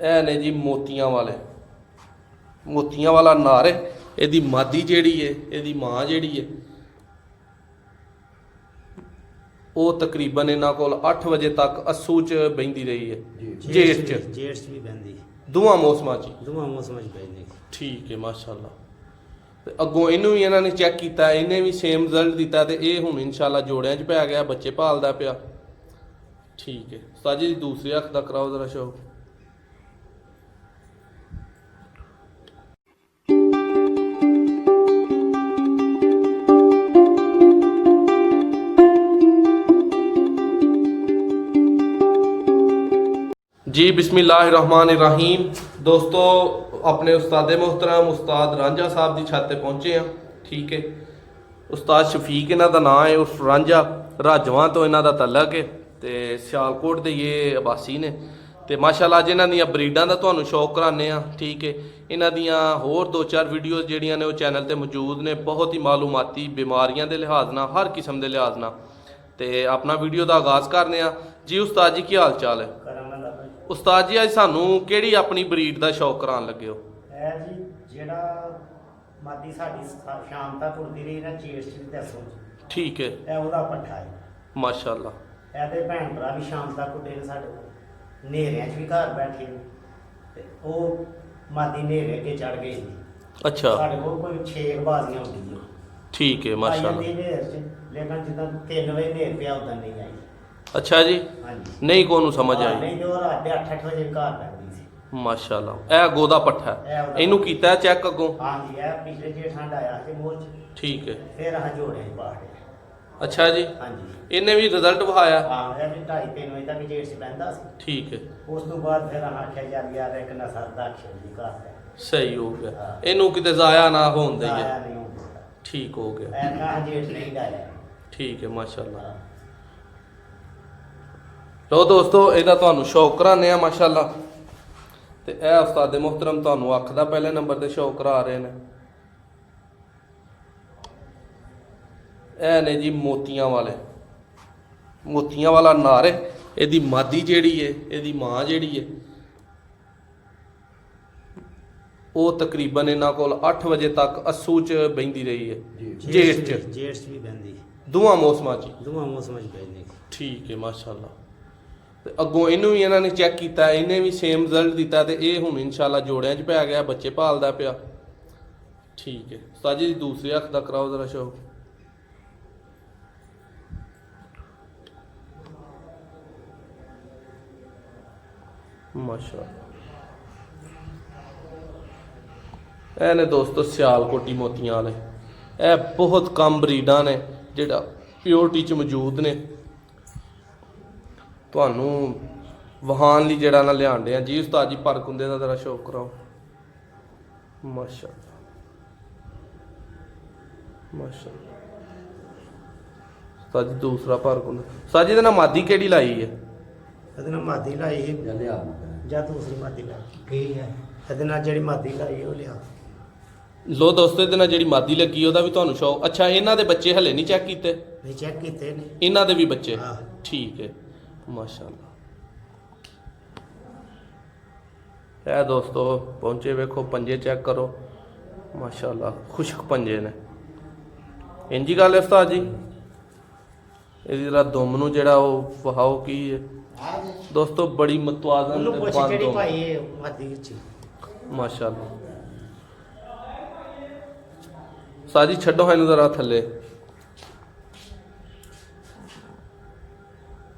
ਇਹ ਨੇ ਜੀ ਮੋਤੀਆਂ ਵਾਲੇ, ਮੋਤੀਆਂ ਵਾਲਾ ਨਾਰ है। ਇਹਦੀ ਮਾਦੀ ਜਿਹੜੀ ਹੈ, ਇਹਦੀ ਮਾਂ ਜਿਹੜੀ ਹੈ ਉਹ ਤਕਰੀਬਨ ਇਹਨਾਂ ਕੋਲ 8 ਵਜੇ ਤੱਕ ਅੱਸੂ ਚ ਬਹਿੰਦੀ ਰਹੀ ਹੈ। ਜੇਠ ਚ ਵੀ ਬਹਿੰਦੀ, ਦੋਵਾਂ ਮੌਸਮਾਂ ਚ ਬਹਿੰਦੀ। ਠੀਕ ਹੈ ਮਾਸ਼ਾਅੱਲਾ। ਤੇ ਅੱਗੋਂ ਇਹਨੂੰ ਵੀ ਇਹਨਾਂ ਨੇ ਚੈੱਕ ਕੀਤਾ, ਇਹਨੇ ਵੀ ਸੇਮ ਰਿਜ਼ਲਟ ਦਿੱਤਾ ਤੇ ਇਹ ਹੁਣ ਇਨਸ਼ਾਅੱਲਾ ਜੋੜਿਆਂ 'ਚ ਪੈ ਗਿਆ, ਬੱਚੇ ਭਾਲਦਾ ਪਿਆ। ਠੀਕ ਹੈ ਉਸਤਾਦ ਜੀ, ਦੂਸਰੀ ਅੱਖ ਦਾ ਕਰਾਓ ਜ਼ਰਾ ਸ਼ੋ। जी बिस्मिल्लाहिर्रहमानिर्रहीम। दोस्तों अपने उस्ताद मोहतरम उस्ताद रांझा साहब की छत पर पहुँचे हैं। ठीक है, उस्ताद शफीक इन्हों का नाम है, उस रांझा राजवां तो इन्हों का तलक है, तो सियालकोट के ये अबासी ने। तो माशाअल्लाह अज इन्हों दी ब्रीडां का तुहानूं शौक कराने। ठीक है, इन्हों दियां होर 2-4 वीडियोज़ जिहड़ियां ने वो चैनल पर मौजूद ने, बहुत ही मालूमाती बीमारियां के लिहाज नाल, हर किस्म के लिहाज नाल। तो अपना वीडियो का आगाज़ करने जी। उस्ताद जी की हाल चाल है? उस्ताद जी अज सानू किहड़ी अपनी ब्रीड का शौक करान लगे हो? है जी जेड़ा मादी साडी शाम तक उड़दी रही ना चेस च दसो। ठीक है, ए ओदा पट्ठा है माशाअल्लाह। ए ते भैन भरा भी शाम तक उड़े ने साडे कोल, नेहरियां च भी घर बैठे ने ते ओ मादी नेहरे अगे चढ़ गई सी। अच्छा, साडे कोल कोई 6 बाजियां होंदी। ठीक है माशाअल्लाह। लेकिन जिदा 3 बजे नेहर पिया उदा नहीं आई। अच्छा जी, नहीं को समझ आई? नहीं जो रात 8-8 बजे घर बैठदी सी। माशाअल्लाह। ए गोदा पट्ठा है, इनू कीता चेक अगों? हां जी, ए पिछले जे ठंड आया सी मोर च। ठीक है, फिर हां जोड़े बाहर। अच्छा जी, हां जी, इन्हें भी रिजल्ट विखाया? हां, ए भी 2:30-3 बजे तक जेठ से बहंदा सी। ठीक है, उस तो बाद फिर हां आख्या यार एक नसर दा खेली घर है, सही हो गया। इनू किते जाया ना होन दईए, आया नहीं होंदा, ठीक हो गया। ए कहा जेठ नहीं डाया। ठीक है माशाअल्लाह। लो दोस्तों, ਇਹਦਾ ਤੁਹਾਨੂੰ शौक कराने ਆ माशाअल्लाह। ਤੇ ਇਹ ਉਸਤਾਦ ਮੁਹਤਰਮ ਤੁਹਾਨੂੰ ਅੱਖ ਦਾ ਪਹਿਲੇ ਨੰਬਰ ਤੇ ਸ਼ੌਕ ਕਰਾ ਰਹੇ ਨੇ। ਇਹ ਨੇ ਜੀ ਮੋਤੀਆਂ ਵਾਲੇ, ਮੋਤੀਆਂ ਵਾਲਾ ਨਾਰ ਹੈ। ਇਹਦੀ ਮਾਦੀ ਜਿਹੜੀ ਹੈ, ਇਹਦੀ ਮਾਂ ਜਿਹੜੀ ਹੈ ਉਹ ਤਕਰੀਬਨ ਇਹਨਾਂ ਕੋਲ 8 ਵਜੇ ਤੱਕ ਅੱਸੂ ਚ ਬਹਿੰਦੀ ਰਹੀ ਹੈ। ਜੇਠ ਚ ਵੀ ਬਹਿੰਦੀ, ਦੋਵਾਂ ਮੌਸਮਾਂ ਚ ਬਹਿੰਦੀ। ਠੀਕ ਹੈ ਮਾਸ਼ਾਅੱਲਾ। ਤੇ ਅੱਗੋਂ ਇਹਨੂੰ ਵੀ ਇਹਨਾਂ ਨੇ ਚੈੱਕ ਕੀਤਾ, ਇਹਨੇ ਵੀ ਸੇਮ ਰਿਜ਼ਲਟ ਦਿੱਤਾ ਤੇ ਇਹ ਹੁਣ ਇਨਸ਼ਾਅੱਲਾ ਜੋੜਿਆਂ 'ਚ ਪੈ ਗਿਆ, ਬੱਚੇ ਭਾਲਦਾ ਪਿਆ। ਠੀਕ ਹੈ ਉਸਤਾਦ ਜੀ, ਦੂਸਰੀ ਅੱਖ ਦਾ ਕਰਾਓ ਜ਼ਰਾ ਸ਼ੋ। ਮਾਸ਼ਾਅੱਲਾ। ਇਹ ਨੇ ਦੋਸਤੋ ਸਿਆਲਕੋਟੀ ਮੋਤੀਆਂ ਵਾਲੇ। ਇਹ ਬਹੁਤ ਕਮ ਬਰੀਡਾਂ ਨੇ ਜਿਹੜਾ ਪਿਓਰਟੀ 'ਚ ਮੌਜੂਦ ਨੇ। ਤੁਹਾਨੂੰ ਵਹਾਨ ਲਈ ਜਿਹੜਾ ਨਾ ਲਿਆਂਦੇ ਆ ਜੀ। ਉਸਤਾਦ ਜੀ ਪਰ ਕੁੰਦੇ ਦਾ ਜ਼ਰਾ ਸ਼ੌਕ ਕਰਾਓ। ਮਾਸ਼ਾਅੱਲਾ ਮਾਸ਼ਾਅੱਲਾ। ਉਸਤਾਦ ਜੀ ਦੂਸਰਾ ਪਰ ਕੁੰਦਾ। ਉਸਤਾਦ ਜੀ ਦਾ ਮਾਦੀ ਕਿਹੜੀ ਲਾਈ ਹੈ? ਇਹਦੇ ਨਾਲ ਮਾਦੀ ਲਾਈ ਸੀ ਜਾਂ ਦੂਸਰੀ ਮਾਦੀ ਲਾਈ ਕੀ ਹੈ? ਇਹਦੇ ਨਾਲ ਜਿਹੜੀ ਮਾਦੀ ਲਾਈ ਉਹ ਲਿਆ। ਲੋ ਦੋਸਤੋ, ਇਹਦੇ ਨਾਲ ਜਿਹੜੀ ਮਾਦੀ ਲੱਗੀ ਉਹਦਾ ਵੀ ਤੁਹਾਨੂੰ ਸ਼ੌਕ। ਅੱਛਾ, ਇਹਨਾਂ ਦੇ ਬੱਚੇ ਹਲੇ ਨਹੀਂ ਚੈੱਕ ਕੀਤੇ? ਨਹੀਂ ਚੈੱਕ ਕੀਤੇ ਨੇ, ਇਹਨਾਂ ਦੇ ਵੀ ਬੱਚੇ? ਹਾਂ ਠੀਕ ਹੈ ਮਾਸ਼ਾਅੱਲਾ। ਇਹ ਦੋਸਤੋ ਪਹੁੰਚੇ, ਵੇਖੋ ਪੰਜੇ ਚੈੱਕ ਕਰੋ ਮਾਸ਼ਾਅੱਲਾ, ਖੁਸ਼ਕ ਪੰਜੇ ਨੇ। ਇੰਜੀ ਗੱਲ ਹੈ ਉਸਤਾਦ ਜੀ। ਇਹਦੀ ਜਰਾ ਦੁਮ ਨੂੰ ਜਿਹੜਾ ਉਹ ਵਹਾਓ ਕੀ ਹੈ ਦੋਸਤੋ, ਬੜੀ ਮਤਵਾਜ਼ਨ ਉਹਨੂੰ ਪੁੱਛ ਕਿਹੜੀ ਭਾਈ ਇਹ ਮਾਦੀ ਵਿੱਚ ਮਾਸ਼ਾਅੱਲਾ। ਉਸਤਾਦ ਜੀ ਛੱਡੋ ਇਹਨੂੰ ਜ਼ਰਾ ਥੱਲੇ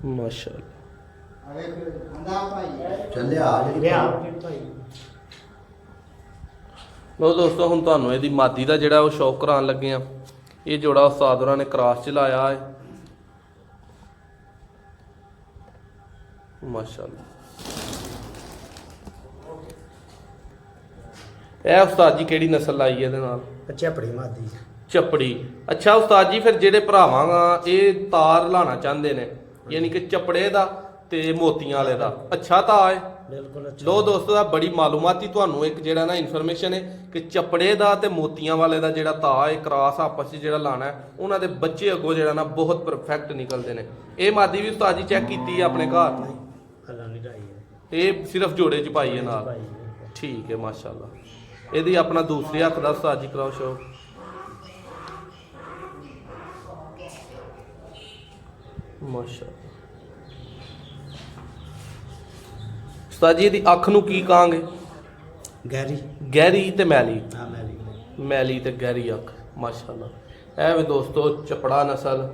ਮਾਸ਼ਾਅੱਲਾ। ਲੋ ਦੋਸਤੋ, ਹੁਣ ਤੁਹਾਨੂੰ ਇਹਦੀ ਮਾਦੀ ਦਾ ਜਿਹੜਾ ਉਹ ਸ਼ੌਕ ਕਰਾਉਣ ਲੱਗੇ ਆ। ਇਹ ਜੋੜਾ ਉਸਤਾਦ ਹੋਰਾਂ ਨੇ ਕ੍ਰਾਸ ਚ ਲਾਇਆ ਹੈ ਮਾਸ਼ਾਅੱਲਾ। ਇਹ ਉਸਤਾਦ ਜੀ ਕਿਹੜੀ ਨਸਲ ਲਾਈ ਇਹਦੇ ਨਾਲ? ਝਪੜੀ ਮਾਦੀ, ਚੱਪੜੀ। ਅੱਛਾ ਉਸਤਾਦ ਜੀ, ਫਿਰ ਜਿਹੜੇ ਭਰਾਵਾਂ ਇਹ ਤਾਰ ਲਾਣਾ ਚਾਹੁੰਦੇ ਨੇ, ਯਾਨੀ ਕਿ ਚੱਪੜੇ ਦਾ ਤੇ ਮੋਤੀਆਂ ਵਾਲੇ ਦਾ, ਅੱਛਾ ਤਾਂ ਹੈ ਬਿਲਕੁਲ। ਲੋ ਦੋਸਤੋ, ਦਾ ਬੜੀ ਮਾਲੂਮਾਤੀ ਤੁਹਾਨੂੰ ਇੱਕ ਜਿਹੜਾ ਨਾ ਇਨਫੋਰਮੇਸ਼ਨ ਹੈ ਕਿ ਚੱਪੜੇ ਦਾ ਤੇ ਮੋਤੀਆਂ ਵਾਲੇ ਦਾ ਜਿਹੜਾ ਤਾ ਹੈ ਕ੍ਰਾਸ ਆਪਸ ਵਿੱਚ ਜਿਹੜਾ ਲਾਣਾ ਹੈ, ਉਹਨਾਂ ਦੇ ਬੱਚੇ ਅੱਗੋਂ ਜਿਹੜਾ ਨਾ ਬਹੁਤ ਪਰਫੈਕਟ ਨਿਕਲਦੇ ਨੇ। ਇਹ ਮਾਦੀ ਵੀ ਉਸਤਾਦ ਜੀ ਚੈੱਕ ਕੀਤੀ ਹੈ ਆਪਣੇ ਘਰ? ਹਲਾ ਨਹੀਂ ਲਾਈ ਹੈ। ਇਹ ਸਿਰਫ ਜੋੜੇ ਚ ਪਾਈ ਹੈ ਨਾਲ। ਭਾਈ ਠੀਕ ਹੈ ਮਾਸ਼ਾਅੱਲਾ। ਇਹਦੀ ਆਪਣਾ ਦੂਸਰੀ ਅੱਖ ਦਾ ਉਸਤਾਦ ਜੀ ਕਰਾਓ ਸ਼ੋ। ਮਾਸ਼ਾਅੱਲਾ ਉਸਤਾਦ ਜੀ ਇਹਦੀ ਅੱਖ ਨੂੰ ਕੀ ਕਹਾਂਗੇ? ਗੈਰੀ ਗਹਿਰੀ ਤੇ ਮੈਲੀ। ਹਾਂ ਮੈਲੀ ਮੈਲੀ ਤੇ ਗਹਿਰੀ ਅੱਖ ਮਾਸ਼ਾਅੱਲਾ। ਇਹ ਵੀ ਦੋਸਤੋ ਚਪੜਾ ਨਸਲ।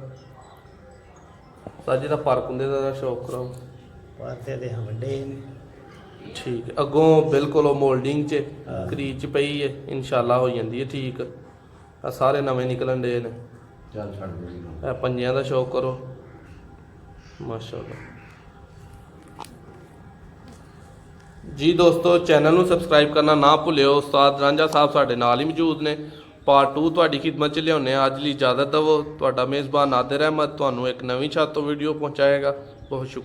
ਉਸਤਾਦ ਜੀ ਦਾ ਫਰਕ ਹੁੰਦੇ ਦਾ ਸ਼ੌਕ ਕਰਾਓ। ਪਾਤੇ ਦੇ ਵੱਡੇ ਨੇ। ਠੀਕ ਹੈ ਅੱਗੋਂ ਬਿਲਕੁਲ ਉਹ ਮੋਲਡਿੰਗ 'ਚ ਹਾਂ। ਕਰੀਜ 'ਚ ਪਈ ਹੈ ਇਨਸ਼ਾਅੱਲਾ ਹੋ ਜਾਂਦੀ ਹੈ ਠੀਕ। ਆ ਸਾਰੇ ਨਵੇਂ ਨਿਕਲਣ ਦੇ ਨੇ। ਚੱਲ ਛੱਡ ਦੇ ਜੀ। ਇਹ ਪੰਜਿਆਂ ਦਾ ਸ਼ੌਕ ਕਰੋ ਮਾਸ਼ਾਅੱਲਾ ਜੀ। ਦੋਸਤੋ ਚੈਨਲ ਨੂੰ ਸਬਸਕ੍ਰਾਈਬ ਕਰਨਾ ਨਾ ਭੁੱਲਿਓ। ਉਸਤਾਦ ਰਾਂਝਾ ਸਾਹਿਬ ਸਾਡੇ ਨਾਲ ਹੀ ਮੌਜੂਦ ਨੇ। ਪਾਰਟ 2 ਤੁਹਾਡੀ ਖਿਦਮਤ 'ਚ ਲਿਆਉਂਦੇ ਹਾਂ। ਅੱਜ ਲਈ ਇਜਾਜ਼ਤ ਦੇਵੋ। ਤੁਹਾਡਾ ਮੇਜ਼ਬਾਨ ਨਾਦਰ ਅਹਿਮਦ ਤੁਹਾਨੂੰ ਇੱਕ ਨਵੀਂ ਛੱਤ ਤੋਂ ਵੀਡੀਓ ਪਹੁੰਚਾਏਗਾ। ਬਹੁਤ ਸ਼ੁਕਰੀਆ।